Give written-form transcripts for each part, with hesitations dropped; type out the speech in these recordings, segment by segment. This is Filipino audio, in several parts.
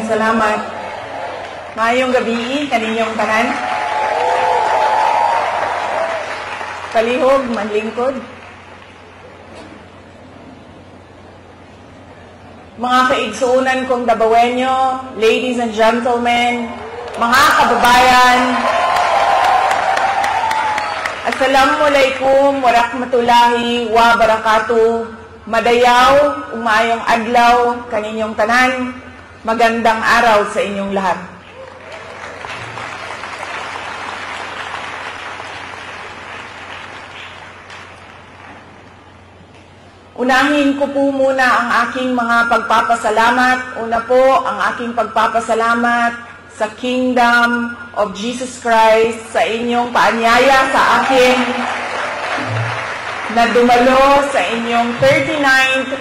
salamat. Maayong gabi kaninyong tanan. Palihog, manlingkod. Mga kaigsuunan kong Dabawenyo, ladies and gentlemen, mga kababayan, Assalamualaikum warahmatullahi wabarakatuh. Madayaw, umayong adlaw, kaninyong tanan, magandang araw sa inyong lahat. Unahin ko po muna ang aking mga pagpapasalamat. Una po, ang aking pagpapasalamat sa Kingdom of Jesus Christ, sa inyong paanyaya sa akin na dumalo sa inyong 39th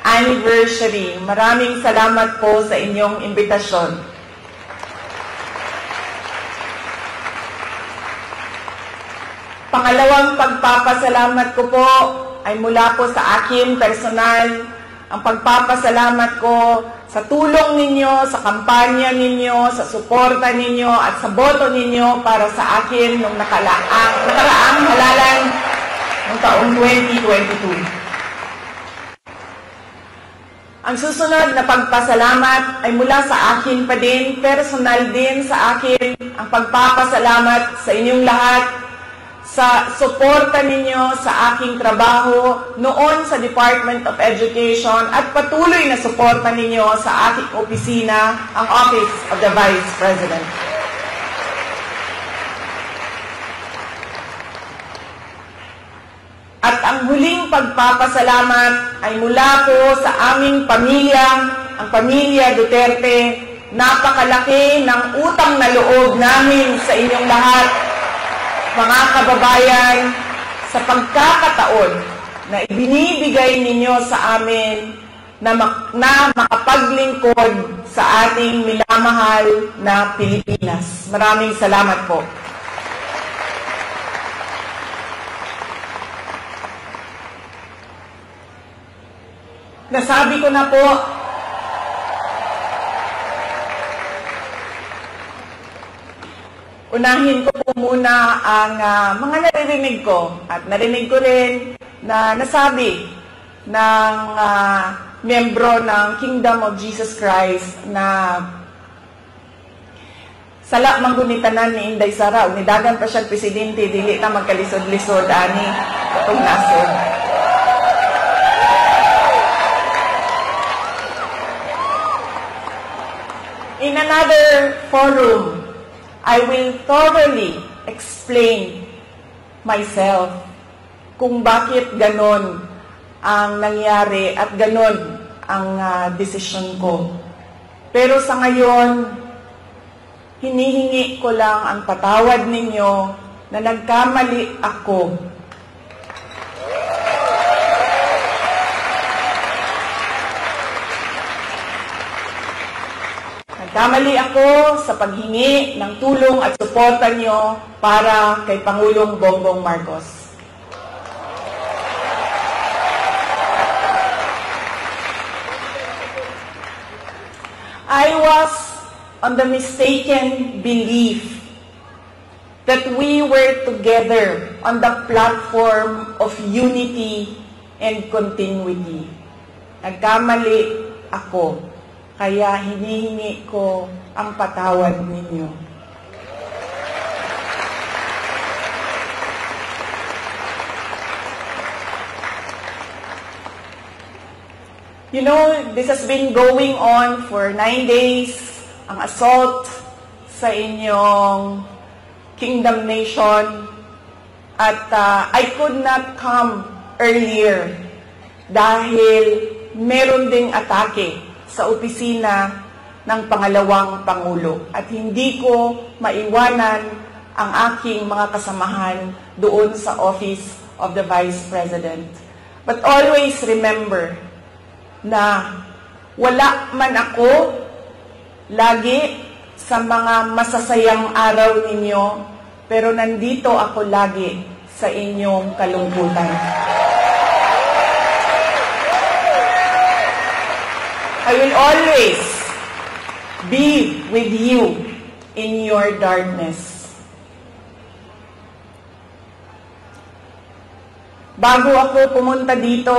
anniversary. Maraming salamat po sa inyong imbitasyon. Pangalawang pagpapasalamat ko po ay mula po sa akin personal. Ang pagpapasalamat ko sa tulong ninyo, sa kampanya ninyo, sa suporta ninyo at sa boto ninyo para sa akin nung nakaraang halalan ng taong 2022. Ang susunod na pagpasalamat ay mula sa akin pa din, personal din sa akin, ang pagpapasalamat sa inyong lahat sa suporta ninyo sa aking trabaho noon sa Department of Education at patuloy na suporta ninyo sa aking opisina, ang Office of the Vice President. At ang huling pagpapasalamat ay mula po sa aming pamilya, ang pamilya Duterte. Napakalaki ng utang na loob namin sa inyong lahat, mga kababayan, sa pagkakataon na ibinibigay ninyo sa amin na makapaglingkod sa ating minamahal na Pilipinas. Maraming salamat po. Nasabi ko na po, unahin ko po muna ang mga naririnig ko at narinig ko rin na nasabi ng miyembro ng Kingdom of Jesus Christ na sala manggunitanan ni Inday Sara, unidagan pa siyang presidente, dili na magkalisod-lisod ani itong nasod. In another forum, I will thoroughly explain myself kung bakit ganon ang nangyari at ganon ang desisyon ko. Pero sa ngayon, hinihingi ko lang ang patawad ninyo na nagkamali ako. Nagkamali ako sa paghingi ng tulong at suporta nyo para kay Pangulong Bongbong Marcos. I was on the mistaken belief that we were together on the platform of unity and continuity. Nagkamali ako. Kaya hinihingi ko ang patawad ninyo. You know, this has been going on for 9 days, ang assault sa inyong Kingdom Nation. At I could not come earlier dahil meron ding atake sa opisina ng pangalawang Pangulo. At hindi ko maiwanan ang aking mga kasamahan doon sa Office of the Vice President. But always remember na wala man ako lagi sa mga masasayang araw ninyo, pero nandito ako lagi sa inyong kalungkutan. I will always be with you in your darkness. Bago ako pumunta dito,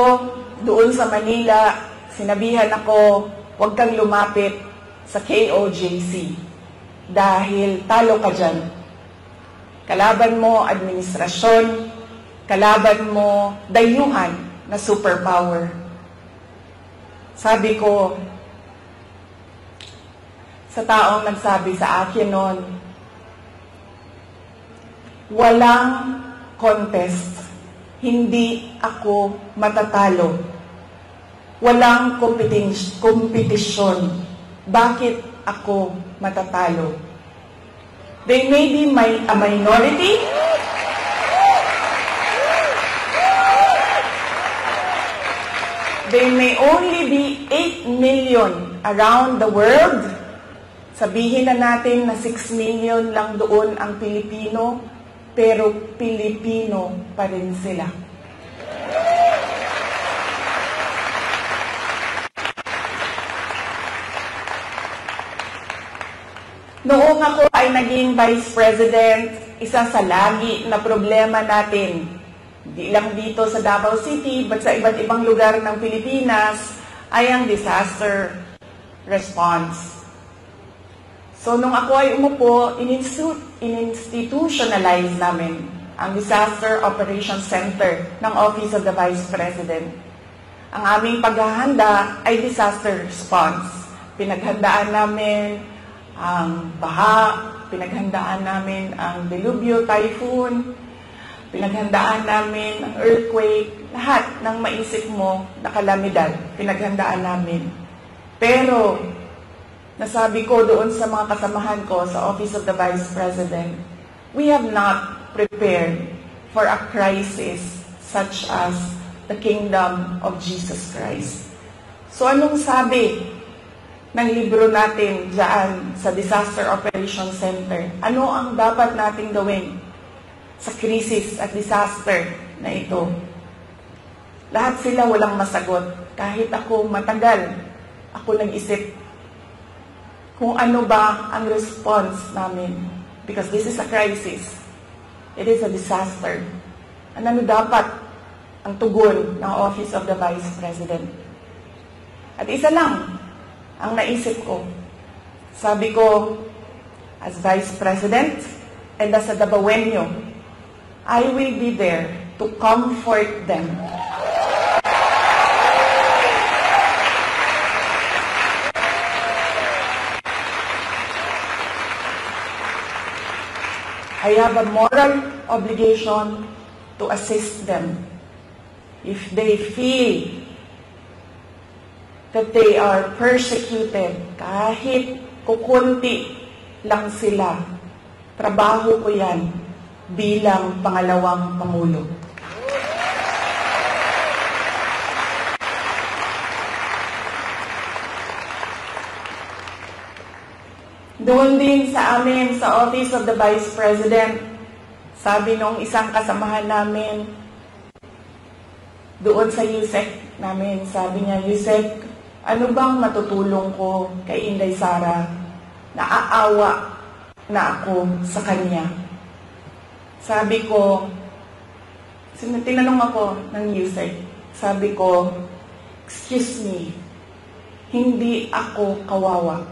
doon sa Manila, sinabihan ako, huwag kang lumapit sa KOJC dahil talo ka dyan. Kalaban mo administrasyon, kalaban mo dayuhan na superpower. Sabi ko, sa taong nagsabi sa akin noon, walang contest, hindi ako matatalo. Walang kompetisyon. Bakit ako matatalo? They may be a minority. They may only be 8 million around the world. Sabihin na natin na 6 million lang doon ang Pilipino, pero Pilipino pa rin sila. Noong ako ay naging Vice President, isa sa lagi na problema natin, hindi lang dito sa Davao City, but sa iba't ibang lugar ng Pilipinas, ay ang disaster response. So, nung ako ay umupo, in-institutionalize namin ang Disaster Operations Center ng Office of the Vice President. Ang aming paghahanda ay disaster response. Pinaghandaan namin ang baha, pinaghandaan namin ang delubyo, typhoon, pinaghandaan namin ang earthquake, lahat ng maisip mo na kalamidad, pinaghandaan namin. Pero, nasabi ko doon sa mga kasamahan ko sa Office of the Vice President, we have not prepared for a crisis such as the kingdom of Jesus Christ. So anong sabi ng libro natin dyan sa Disaster Operations Center? Ano ang dapat nating gawin sa krisis at disaster na ito? Lahat sila walang masagot. Kahit ako matagal, ako nag-isip kung ano ba ang response namin. Because this is a crisis. It is a disaster. Ano dapat ang tugon ng Office of the Vice President? At isa lang ang naisip ko. Sabi ko, as Vice President and as a Dabawenyo, I will be there to comfort them. I have a moral obligation to assist them. If they feel that they are persecuted, kahit kukunti lang sila, trabaho ko yan bilang pangalawang Pangulo. Doon din sa amin, sa Office of the Vice President, sabi nung isang kasamahan namin, doon sa USEC namin, sabi niya, USEC, ano bang matutulong ko kay Inday Sara? Naaawa na ako sa kanya. Sabi ko, tinanong ako ng USEC, sabi ko, excuse me, hindi ako kawawa.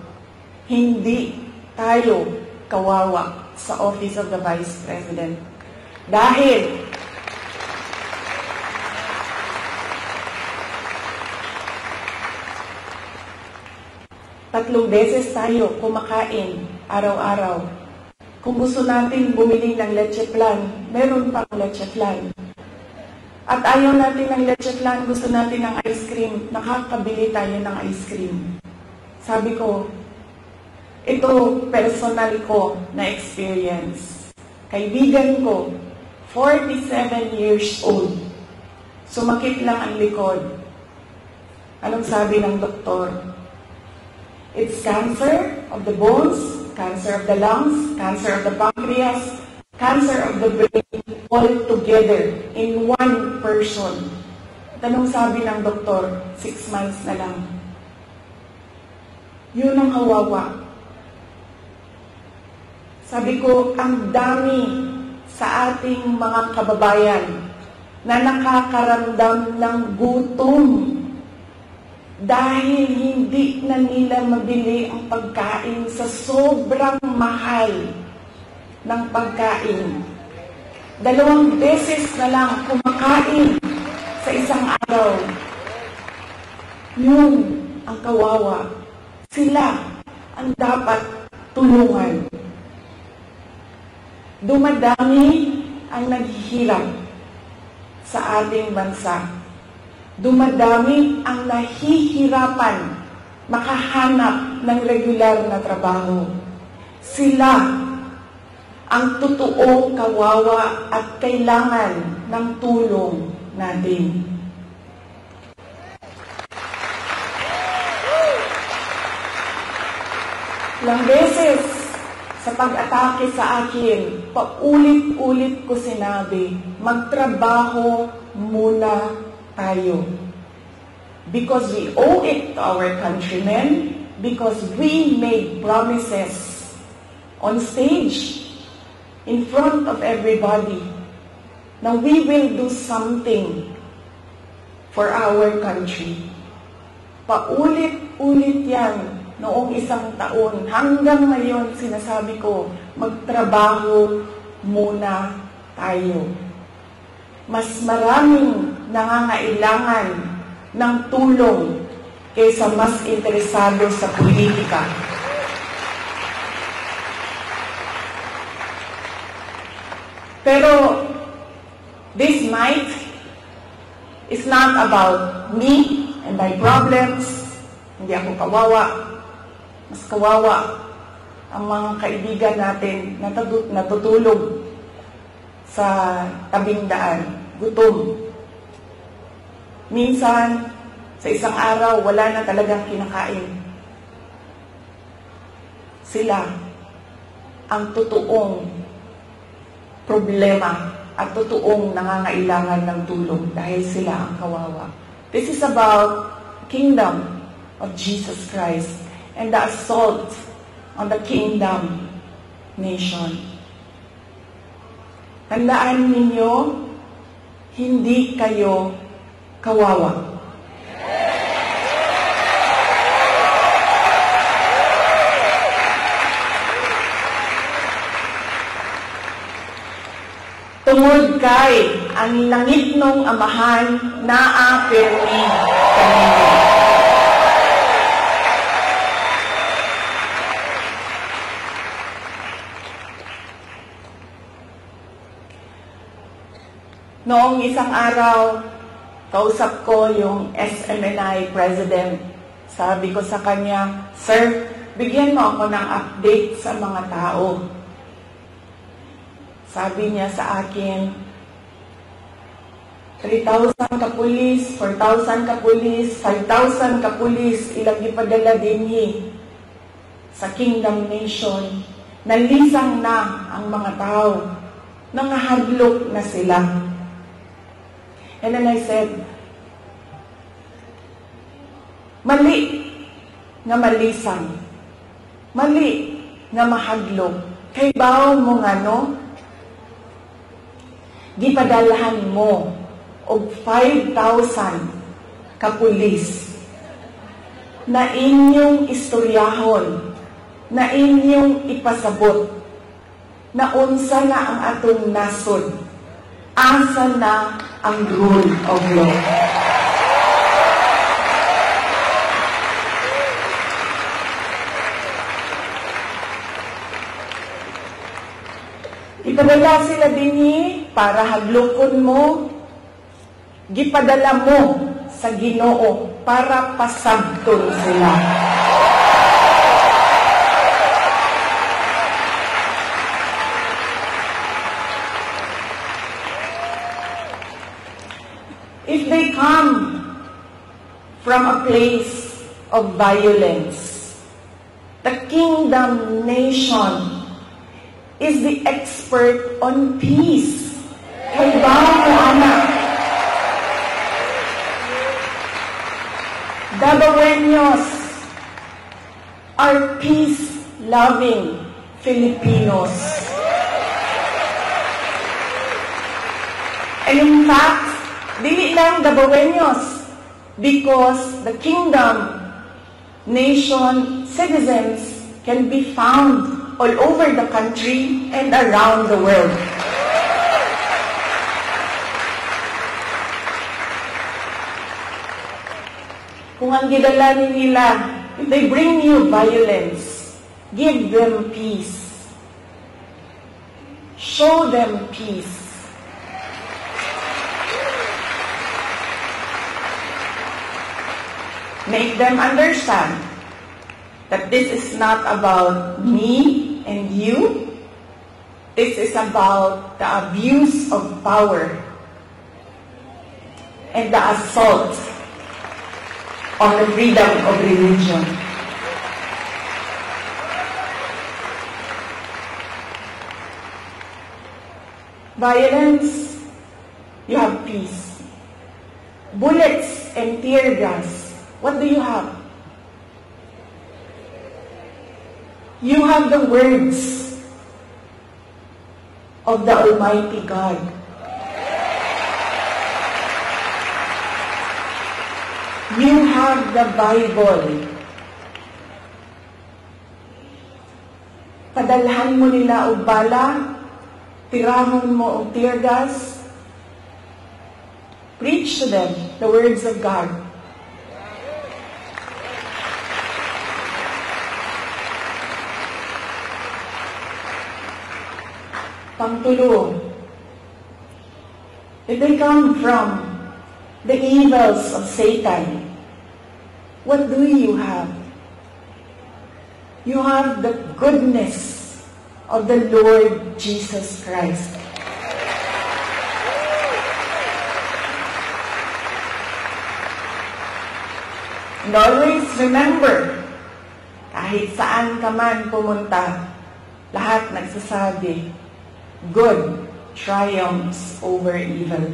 Hindi tayo kawawa sa Office of the Vice President. Dahil tatlong beses tayo kumakain araw-araw. Kung gusto natin bumili ng leche flan, meron pang leche flan. At ayaw natin ng leche flan, gusto natin ng ice cream, nakakabili tayo ng ice cream. Sabi ko, ito personal ko na experience. Kaibigan ko, 47 years old. Sumakit lang ang likod. Anong sabi ng doktor? It's cancer of the bones, cancer of the lungs, cancer of the pancreas, cancer of the brain, all together in one person. Anong sabi ng doktor? 6 months na lang. Yun ang kawawa. Sabi ko, ang dami sa ating mga kababayan na nakakaramdam ng gutom dahil hindi na nila mabili ang pagkain sa sobrang mahal ng pagkain. 2 beses na lang kumakain sa isang araw. Yun ang kawawa. Sila ang dapat tulungan. Dumadami ang naghihirap sa ating bansa. Dumadami ang nahihirapan makahanap ng regular na trabaho. Sila ang totoong kawawa at kailangan ng tulong natin. Ilang beses sa pag-atake sa akin, paulit-ulit ko sinabi, magtrabaho muna tayo. Because we owe it to our countrymen, because we made promises on stage, in front of everybody, na we will do something for our country. Paulit-ulit yan noong isang taon. Hanggang ngayon, sinasabi ko, magtrabaho muna tayo. Mas maraming nangangailangan ng tulong kaysa mas interesado sa politika. Pero this night is not about me and my problems. Hindi ako kawawa. Mas kawawa ang mga kaibigan natin na natutulog sa tabing daan, gutom. Minsan, sa isang araw, wala na talagang kinakain. Sila ang totoong problema at totoong nangangailangan ng tulong dahil sila ang kawawa. This is about kingdom of Jesus Christ and the assault on the kingdom nation. Tandaan ninyo, hindi kayo kawawa. Tungod kay ang langit nung amahan na apirmi kanino. Noong isang araw, kausap ko yung SMNI President. Sabi ko sa kanya, Sir, bigyan mo ako ng update sa mga tao. Sabi niya sa akin, 3,000 kapulis, 4,000 kapulis, 5,000 kapulis, ilang ipadala din sa Kingdom Nation. Nalisang na ang mga tao. Nangahadlok na sila. And then I said, mali nga malisang. Mali nga mahadlok. Kay bawo mo nga no, gipadalahan mo og 5,000 kapulis na inyong istoryahon, na inyong ipasabot, na unsa na ang atong nasod, asa na ang rule of law. Ipadala sila dinhi para hadlokon mo, gipadala mo sa Ginoo para pasabton sila. If they come from a place of violence, the Kingdom Nation is the expert on peace. Kay bawo anak. Dabaweños are peace-loving, Filipinos. And in fact, dili lang Dabaweños, because the kingdom nation citizens can be found all over the country and around the world. Kung ang gidala nila, if they bring you violence, give them peace. Show them peace. Make them understand that this is not about me and you. This is about the abuse of power and the assault on the freedom of religion. Violence, you have peace. Bullets and tear gas, what do you have? You have the words of the Almighty God. You have the Bible. Padalhan mo nila og bala, tirahon mo og tear gas. Preach to them the words of God. Pangtulo, if they come from the evils of Satan, what do you have? You have the goodness of the Lord Jesus Christ. And always remember, kahit saan ka man pumunta, lahat nagsasabi, good triumphs over evil.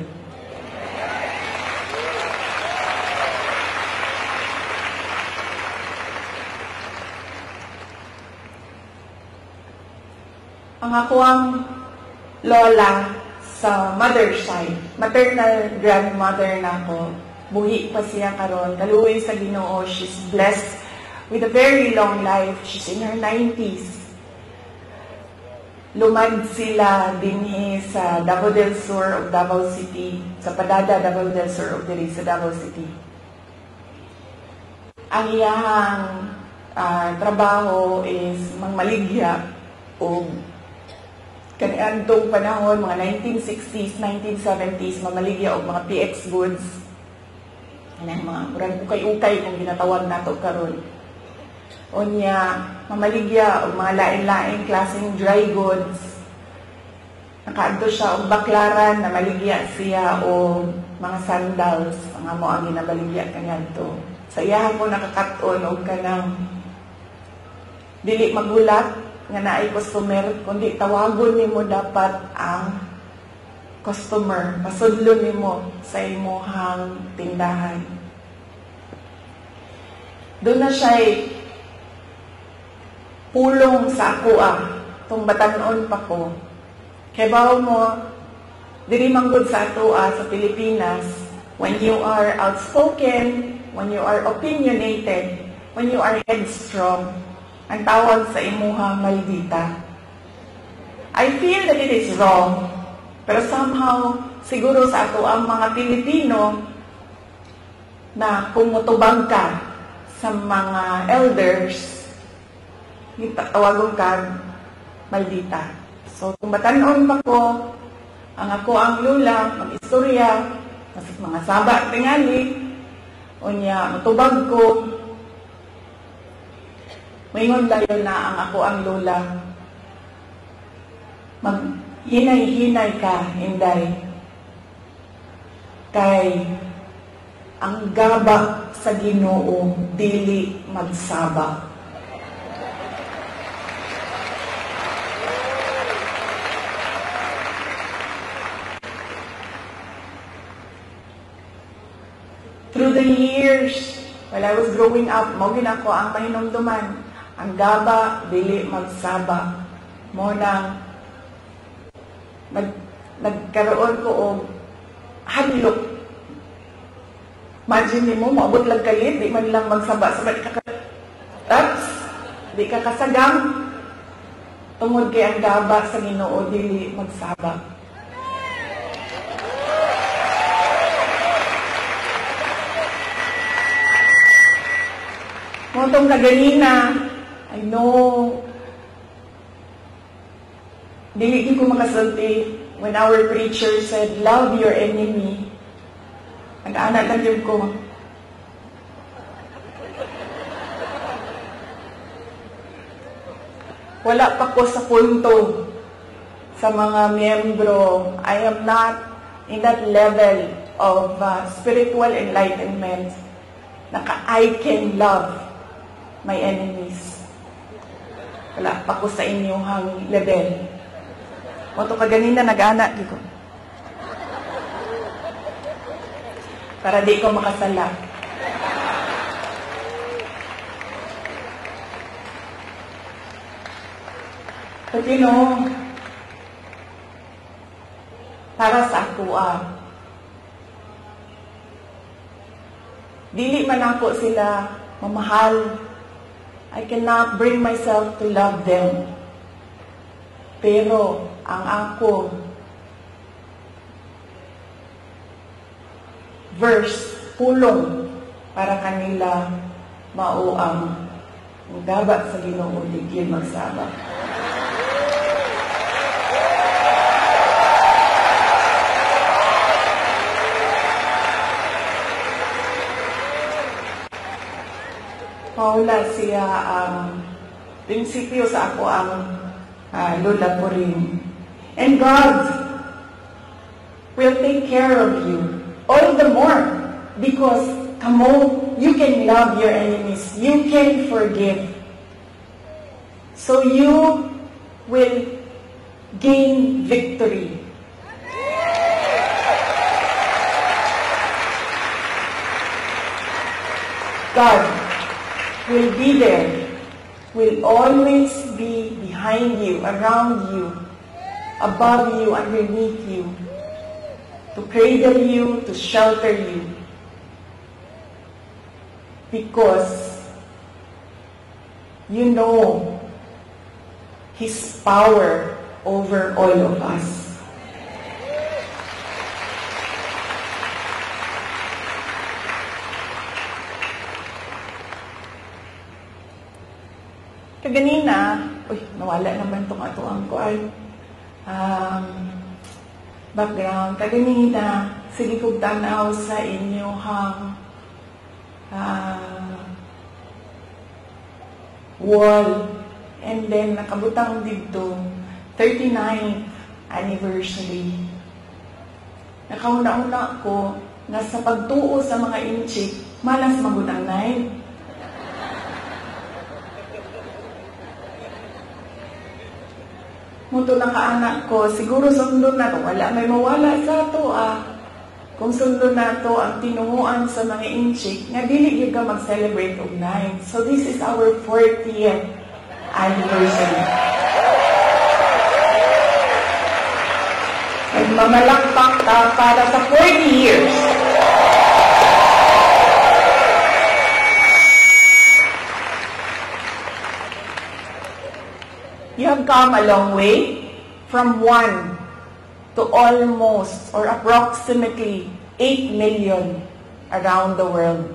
Ang ako'ng lola sa mother side, maternal grandmother na ako, buhi pa siya karon, kaluoy sa Ginoo, she's blessed with a very long life. She's in her 90s. Lumad sila dinhi sa Davao del Sur of Davao City, sa Padada, Davao del Sur of diri sa Davao City. Ang iyahang trabaho is mangmaligya o kaniadtong panahon, mga 1960s, 1970s, mamaligya o mga PX goods. Yan mga murang ukay-ukay kung ginatawag nato karon. O niya, mamaligya o mga lain-laing klaseng dry goods. Nakaadto siya o baklaran na maligya siya o mga sandals, mga mo ang ginabaligya kaniadto. Sa iyahan mo nakakaton o kanang dili magulat nga naay customer, kundi tawagon nimo dapat ang customer, pasudlon nimo sa imuhang tindahan. Doon na siya'y pulong sa ako itong batanon pa ko. Kaya bawo mo, diri manggod sa ato sa Pilipinas, when you are outspoken, when you are opinionated, when you are headstrong, ang tawag sa imuha maldita. I feel that it is wrong, pero somehow, siguro sa ato ang mga Pilipino na kumutubag ka sa mga elders, tawagon ka maldita. So, kung batanon pa ko, ang ako ang lula, mag-istorya, mga saba tingali, o niya, matubag ko, mayroon tayo na ang ako ang lola. Maghinay-hinay ka, Inday. Kay ang gaba sa Ginoo dili magsaba. Through the years, while I was growing up, mawin ako ang pahinumduman. Ang gaba, dili magsaba. mo nang nagkaroon ko og hadlok. Imagine mo, maabot lang kalit, di man lang magsaba-saba, di ka kasagam, tungod kay ang gaba sa Ginoo dili magsaba. Motong kaganina, I know, dili ko makasulti when our preacher said, love your enemy. Nag-anak lang yun ko. Wala pa ko sa punto sa mga miyembro. I am not in that level of spiritual enlightenment na I can love my enemies. Wala pa ko sa inyong level. Moto kaganina nag-anak ko. Para di ko makasala. But you know, para sa ako, dili man ako sila mamahal. I cannot bring myself to love them. Pero, ang ako, verse, pulong para kanila mao ang gabat sa Ginoo digil magsaba. Paula siya ang prinsipyo sa ako ang lola ko rin. And God will take care of you. All the more, because, come on, you can love your enemies. You can forgive. So you will gain victory. God will be there, will always be behind you, around you, above you, underneath you, to cradle you, to shelter you. Because you know His power over all of us. Kaganina, nawala naman itong atuang ko ay background. Kaganina, sige kong tanaw sa inyong wall. And then, nakabutang dito, 39th anniversary. Nakauna-una ko na sa pagtuo sa mga inchik, malas magunang 9. Muto ng kaanak ko, siguro sundo na to. Wala may mawala sa to Kung sundo na to ang tinunguan sa mga inchik, nga dili yung ka mag-celebrate og 9. So this is our 40th anniversary. Nagmamalakpak ta para sa 40 years. You have come a long way from 1 to almost or approximately 8 million around the world.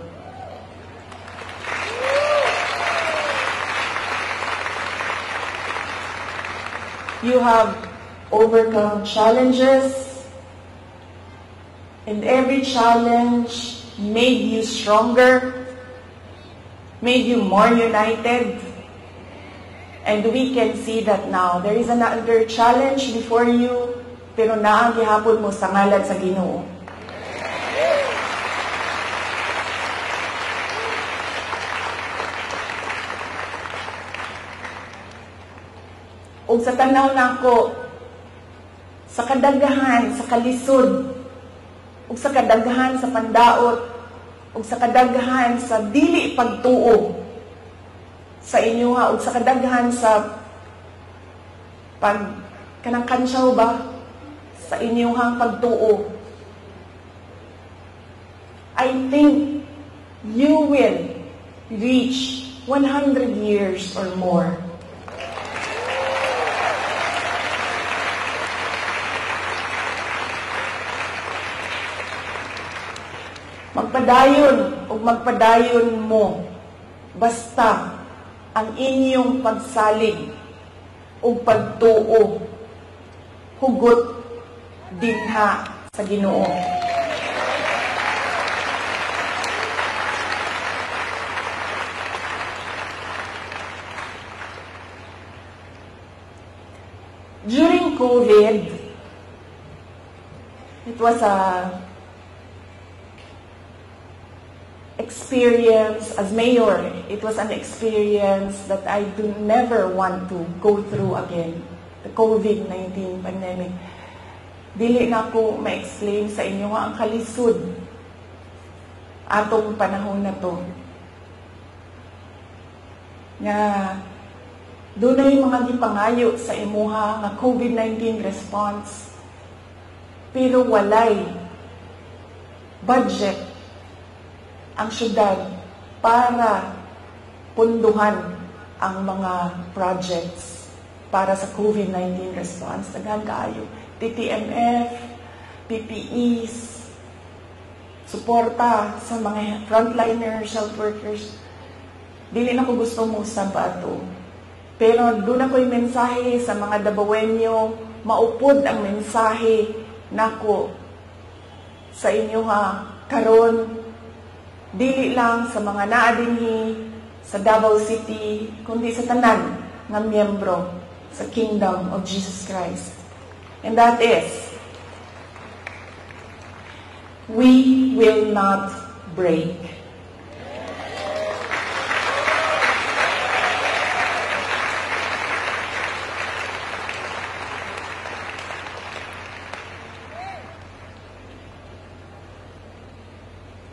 You have overcome challenges, and every challenge made you stronger, made you more united. And we can see that now. There is another challenge before you, pero naang gihapon mo sa ngalan sa Ginoo. O sa tanaw nako, sa kadaghahan, sa kalisod, o sa kadaghahan sa pandaot, o sa kadaghahan sa dili pagtuo, sa inyo ug sa kadaghan sa pag kanang kansyaw ba sa inyong pagtuo, I think you will reach 100 years or more. Magpadayon o magpadayon mo basta ang inyong pagsalig o pagtuo hugot dinha sa Ginoo. During COVID, it was a experience as mayor. It was an experience that I do never want to go through again. The COVID-19 pandemic. Dili na ako ma-explain sa inyo nga ang kalisod atong panahon na to. Nga doon na yung mga gipangayo sa imuha nga COVID-19 response. Pero walay budget ang syudad para punduhan ang mga projects para sa COVID-19 response. Daghan kaayo. TTMF, PPEs, suporta sa mga frontliners, health workers. Dili na ko gusto mo sa bato. Pero doon ako'y mensahe sa mga Dabawenyo, maupod ang mensahe nako sa inyo karon, dili lang sa mga naadinhi sa Davao City, kundi sa tanan nga miyembro sa Kingdom of Jesus Christ. And that is, we will not break.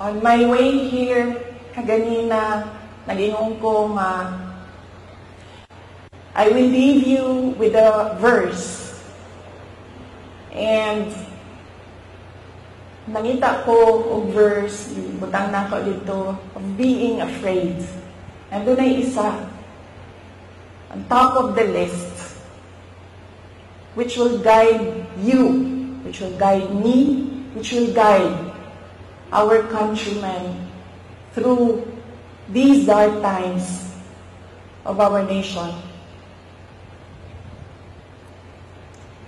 On my way here, kaganina, nag-ingon ko I will leave you with a verse. And nangita ko og verse, butang na ko dito, of being afraid. And doon ay isa, on top of the list, which will guide you, which will guide me, which will guide our countrymen through these dark times of our nation.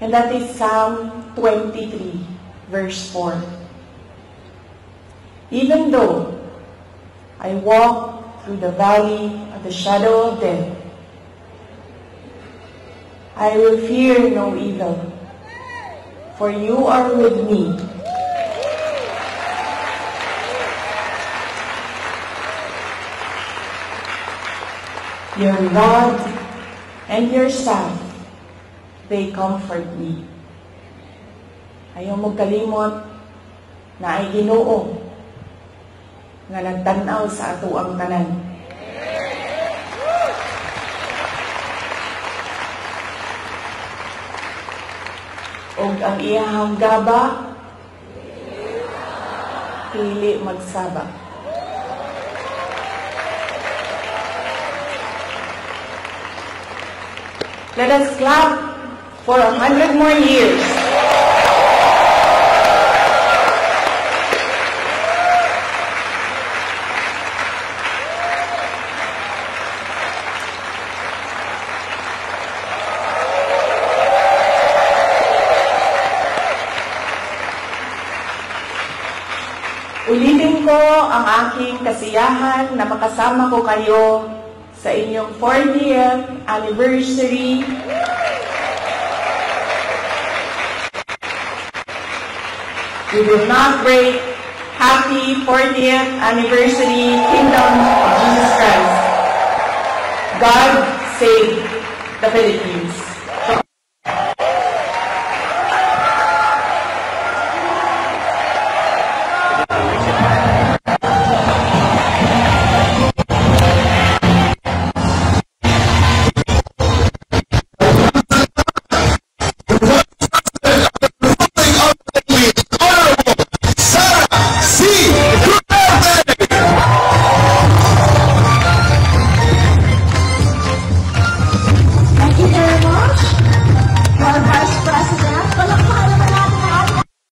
And that is Psalm 23, verse 4. Even though I walk through the valley of the shadow of death, I will fear no evil, for you are with me. Your rod and your staff, they comfort me. Ayaw mo kalimot na ay Ginoo nga nagtanaw sa ato ang tanan. Og ang iyahang gaba, pili magsaba. Let us clap for 100 more years. Ulitin ko ang aking kasiyahan na makasama ko kayo sa inyong 40th anniversary. We will not break. Happy 40th anniversary, Kingdom of Jesus Christ. God save the Philippines.